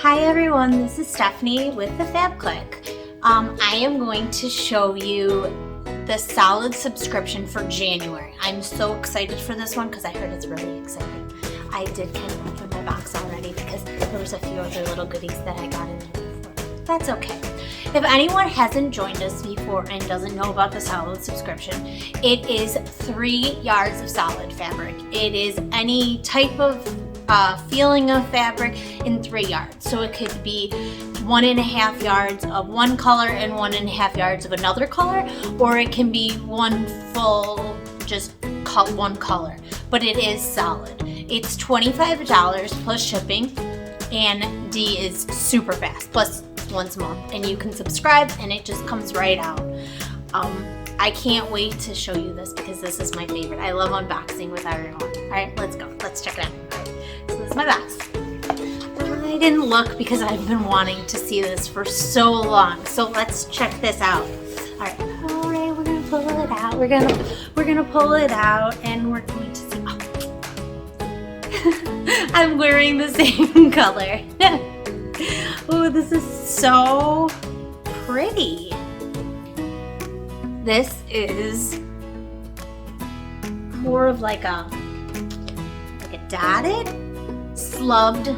Hi everyone, this is Stephany with the Fab Click. I am going to show you the solid subscription for January. I'm so excited for this one because I heard it's really exciting. I did kind of open my box already because there was a few other little goodies that I got in there before. That's okay. If anyone hasn't joined us before and doesn't know about the solid subscription, it is 3 yards of solid fabric. It is any type of feeling of fabric in 3 yards. So it could be 1.5 yards of one color and 1.5 yards of another color, or it can be one full, just one color, but it is solid. It's $25 plus shipping, and D is super fast, plus once a month, and you can subscribe and it just comes right out. I can't wait to show you this because this is my favorite. I love unboxing with everyone. All right, let's go. Let's check it out. All right, so this is my box. I didn't look because I've been wanting to see this for so long. So let's check this out. All right, we're gonna pull it out. We're gonna pull it out, and we're going to see. Oh. I'm wearing the same color. Oh, this is so pretty. This is more of like a dotted, slubbed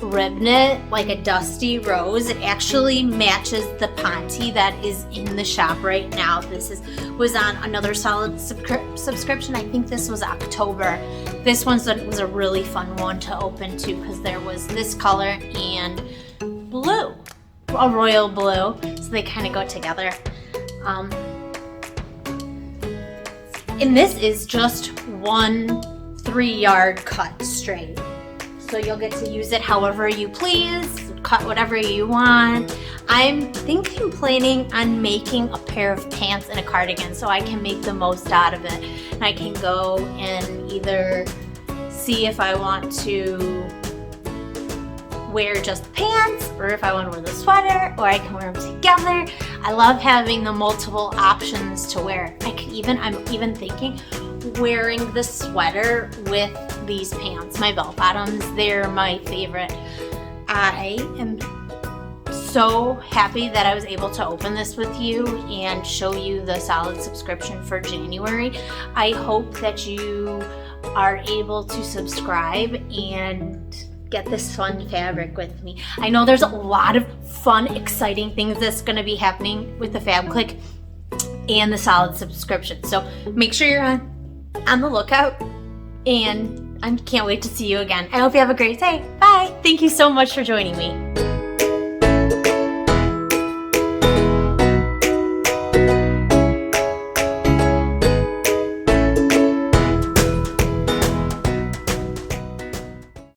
rib knit, like a dusty rose. It actually matches the Ponte that is in the shop right now. This was on another solid subscription. I think this was October. This one was a really fun one to open too because there was this color and blue, a royal blue, so they kind of go together. And this is just one 3-yard cut straight. So you'll get to use it however you please, cut whatever you want. I'm planning on making a pair of pants and a cardigan so I can make the most out of it. And I can go and either see if I want to wear just pants or if I want to wear the sweater, or I can wear them together. I love having the multiple options to wear. I'm even thinking wearing the sweater with these pants, my bell bottoms. They're my favorite. I am so happy that I was able to open this with you and show you the solid subscription for January. I hope that you are able to subscribe and get this fun fabric with me. I know there's a lot of fun, exciting things that's going to be happening with the Fab Click and the solid subscription. So make sure you're on the lookout, and I can't wait to see you again. I hope you have a great day. Bye. Thank you so much for joining me.